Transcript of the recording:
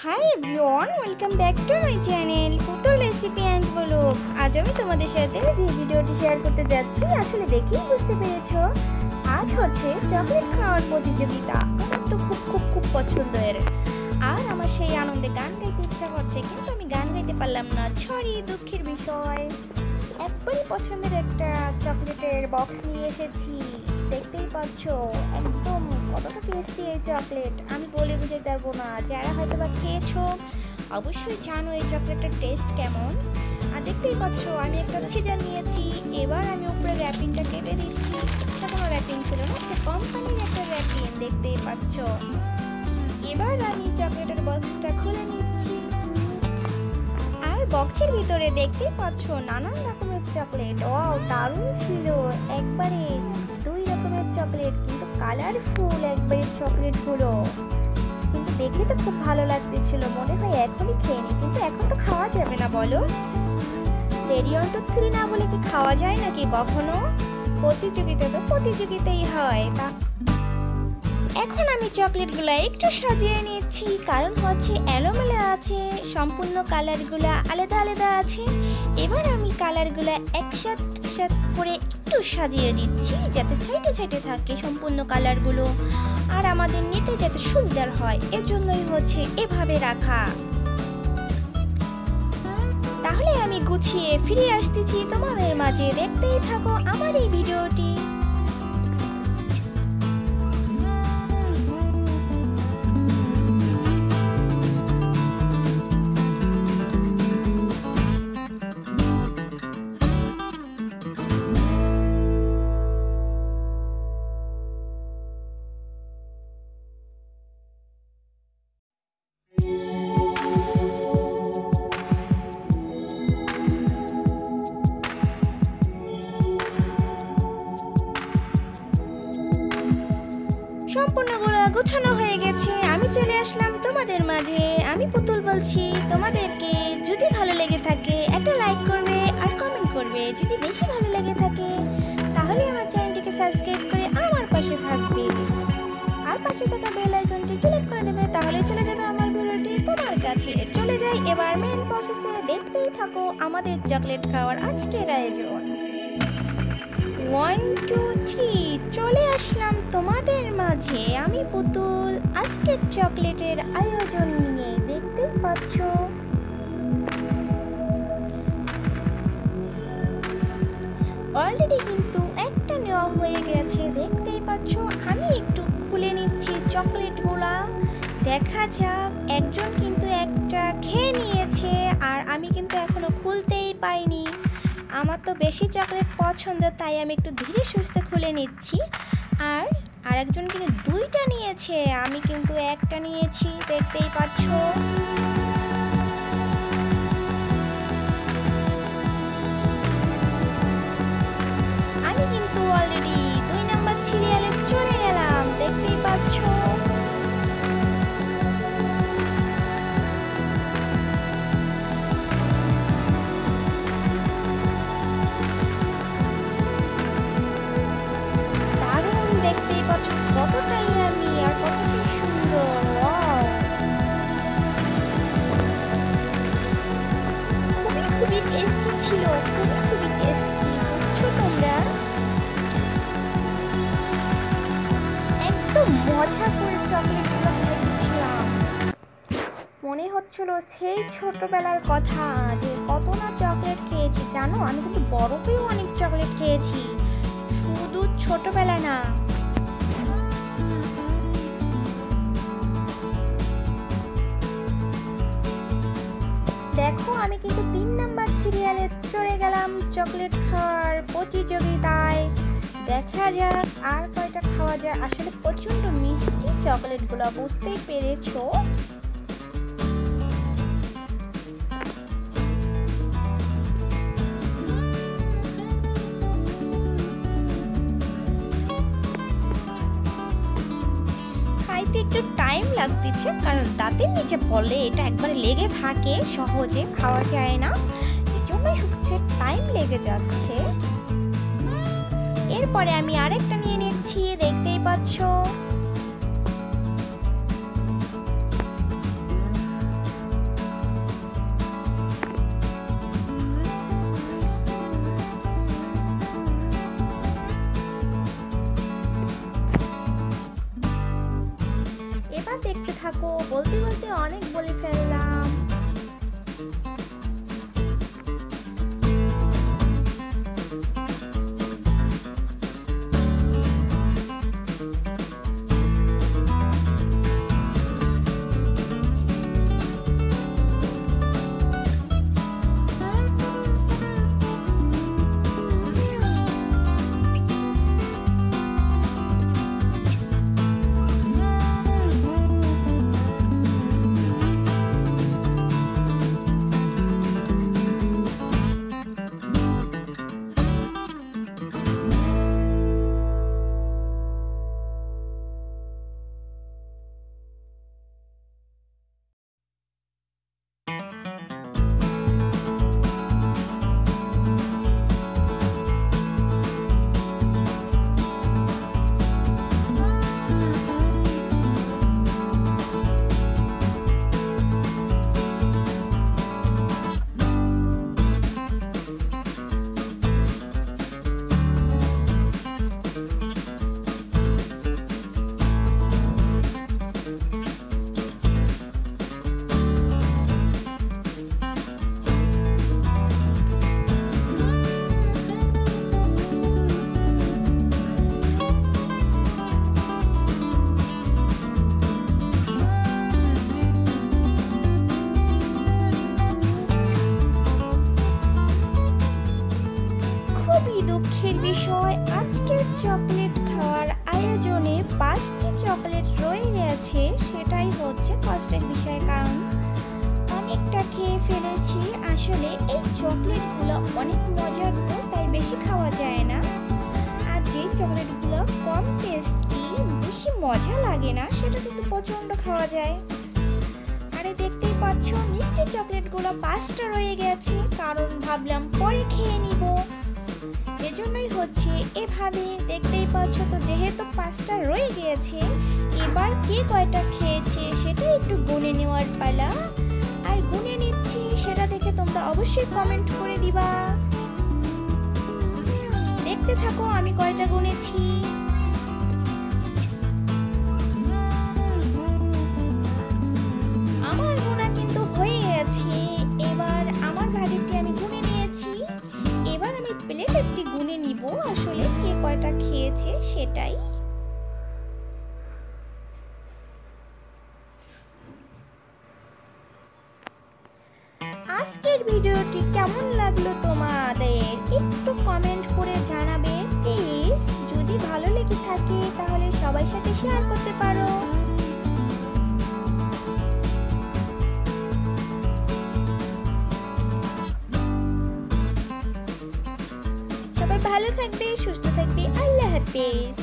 Hi everyone, welcome back to my channel পুতুল recipe and blog. আজ আমি তোমাদের সাথে যে ভিডিওটি শেয়ার করতে যাচ্ছি, আসলে দেখেই বুঝতে পেরেছো, আজ হচ্ছে চকলেট খাওয়ার প্রতিযোগিতা। আমার তো খুব খুব খুব পছন্দের, আর আমার সেই আনন্দে গান গাইতে ইচ্ছা করছে, কিন্তু আমি গান গাইতে পারলাম না। সরি, দুঃখের বিষয়। একবারই পছন্দের একটা চকলেটের বক্স নিয়ে এসেছি, দেখতেই পাচ্ছ একদম কতটা টেস্টি এই চকলেট, আমি বলে বুঝাতে পারবো না। যারা হয়তো বা খেয়েছো অবশ্যই জানো এই চকলেটের টেস্ট কেমন। আর দেখতেই পাচ্ছ আমি একটা সিজার নিয়েছি, এবার আমি উপরে র্যাপিংটা কেটে দিচ্ছি। এটা কোনো র্যাপিং ছিল না, কোম্পানির একটা র্যাপিং, দেখতেই পাচ্ছ। এবার আমি চকলেটের বক্সটা খুলে নিচ্ছি, আর বক্সের ভিতরে দেখতেই পাচ্ছ নানান রকমের চকলেট। ওয়াও, দারুণ ছিল, একবারে দুই রকমের চকলেট, কিন্তু কালারফুল একবারে চকলেটগুলো। কিন্তু দেখে তো খুব ভালো লাগতেছিল, মনে হয় এখনই খেয়ে নিই, কিন্তু এখন তো খাওয়া যাবে না। বলো, রেডি অন টু 3 না বলে কি খাওয়া যায় নাকি কখনো? প্রতিযোগিতা তো প্রতিযোগিতাই হয়। তা এখন আমি চকলেটগুলো একটু সাজিয়ে নিচ্ছি, কারণ হচ্ছে এলোমেলো আছে, সম্পূর্ণ কালারগুলো আলাদা আলাদা আছে। এবার আমি কালারগুলো একসাথে করে একটু সাজিয়ে দিচ্ছি, যাতে সাইডে সাইডে থাকে সম্পূর্ণ কালারগুলো, আর আমাদের নিতে যাতে সুবিধার হয়, এজন্যই হচ্ছে এভাবে রাখা। তাহলে আমি গুছিয়ে ফিরে আসতেছি তোমাদের মাঝে, দেখতেই থাকো আমার এই ভিডিওটি। সম্পূর্ণগুলো গোছানো হয়ে গেছে, আমি চলে আসলাম তোমাদের মাঝে। আমি পুতুল বলছি তোমাদেরকে, যদি ভালো লেগে থাকে একটা লাইক করবে আর কমেন্ট করবে। যদি বেশি ভালো লেগে থাকে তাহলে আমার চ্যানেলটিকে সাবস্ক্রাইব করে আমার পাশে থাকবে, আর পাশে থাকা বেল আইকনটি ক্লিক করে দেবে, তাহলে চলে যাবে আমার ভিডিওটি তোমার কাছে। চলে যাই এবার মেন প্রসেসে, দেখতেই থাকো আমাদের চকলেট খাওয়ার আজকের আয়োজন। 1 2 3 চলে আসলাম তোমাদের মাঝে, আমি পুতুল আজকের চকলেটের আয়োজন নিয়ে, দেখতেই পাচ্ছ। অলরেডি কিন্তু একটা নেওয়া হয়ে গেছে, দেখতেই পাচ্ছ। আমি একটু খুলে নিচ্ছি চকলেটগুলা, দেখা যাক। একজন কিন্তু একটা খেয়ে নিয়েছে, আর আমি কিন্তু এখনো খুলতেই পারিনি। আমার তো বেশি চকলেট পছন্দ, তাই আমি একটু ধীরে সুস্থে খুলে নিচ্ছি। আর আরেকজন কিন্তু দুইটা নিয়েছে, আমি কিন্তু একটা নিয়েছি, দেখতেই পাচ্ছ। আমি কিন্তু অলরেডি 2 নাম্বার সিরিয়ালে চলে গেলাম, দেখতেই পাচ্ছ। দেখতেই পাচ্ছ কতটাই আমি, আর কতটাই সুন্দর। ওয়াও, খুবই খুবই টেস্টি ছিল, খুবই খুবই টেস্টি, বুঝছো তোমরা? একদম মজা করে চকলেটগুলো খেয়েছিলাম, মনে হচ্ছিল সেই ছোটবেলার কথা, যে কত না চকলেট খেয়েছি। জানো, আমি কিন্তু বড় হয়েও অনেক চকলেট খেয়েছি, শুধু ছোটবেলা না। দেখো, আমি কিন্তু 3 নাম্বার সিরিয়ালে চলে গেলাম চকলেট খাওয়ার প্রতিযোগিতায়। দেখা যাক আর কয়টা খাওয়া যায়। আসলে প্রচন্ড মিষ্টি চকলেটগুলো, বুঝতেই পেরেছো। একটু টাইম লাগতেছে, কারণ দাঁতের নিচে বলে এটা একবারে লেগে থাকে, সহজে খাওয়া যায় না, এই জন্যই হচ্ছে টাইম লেগে যাচ্ছে। এরপরে আমি আরেকটা নিয়ে নিচ্ছি, দেখতেই পাচ্ছ। থাকো। বলতে বলতে অনেক বলে ফেললাম। দুঃখের বিষয়, আজকের চকলেট খাওয়ার আয়োজনে 5টি চকলেট রয়ে গেছে। সেটাই হচ্ছে কষ্টের বিষয়, কারণ অনেকটা খেয়ে ফেলেছি। আসলে এই চকলেটগুলো অনেক মজার তো, তাই বেশি খাওয়া যায় না। আর যে চকলেটগুলো কম টেস্টি, বেশি মজা লাগে না, সেটা কিন্তু প্রচণ্ড খাওয়া যায়। আরে দেখতেই পাচ্ছ, মিষ্টি চকলেটগুলো 5টা রয়ে গেছে, কারণ ভাবলাম পরে খেয়ে নিব। এজন্যই হচ্ছে এভাবে। দেখতেই পাচ্ছ তো, যেহেতু 5টা রয়ে গিয়েছে, এবার কে কয়টা খেয়েছে সেটা একটু গুনে নেওয়ার পালা। আর গুনে নিচ্ছি, সেটা দেখে তোমরা অবশ্যই কমেন্ট করে দিবা। দেখতে থাকো আমি কয়টা গুনেছি। আমার গোনা কিন্তু হয়ে গেছে। এবার আমার ভাগেরটি আমি গুনে নিয়েছি। এবার আমি প্লেট একটি গুনে নিব, আসলে কে কয়টা খেয়েছে সেটাই। আজকের ভিডিওটি কেমন লাগলো তোমাদের একটু কমেন্ট করে জানাবে প্লিজ। যদি ভালো লেগে থাকে তাহলে সবার সাথে শেয়ার করতে পারো। সবাই ভালো থাকবে, সুস্থ থাকবে। আল্লাহ হাফেজ।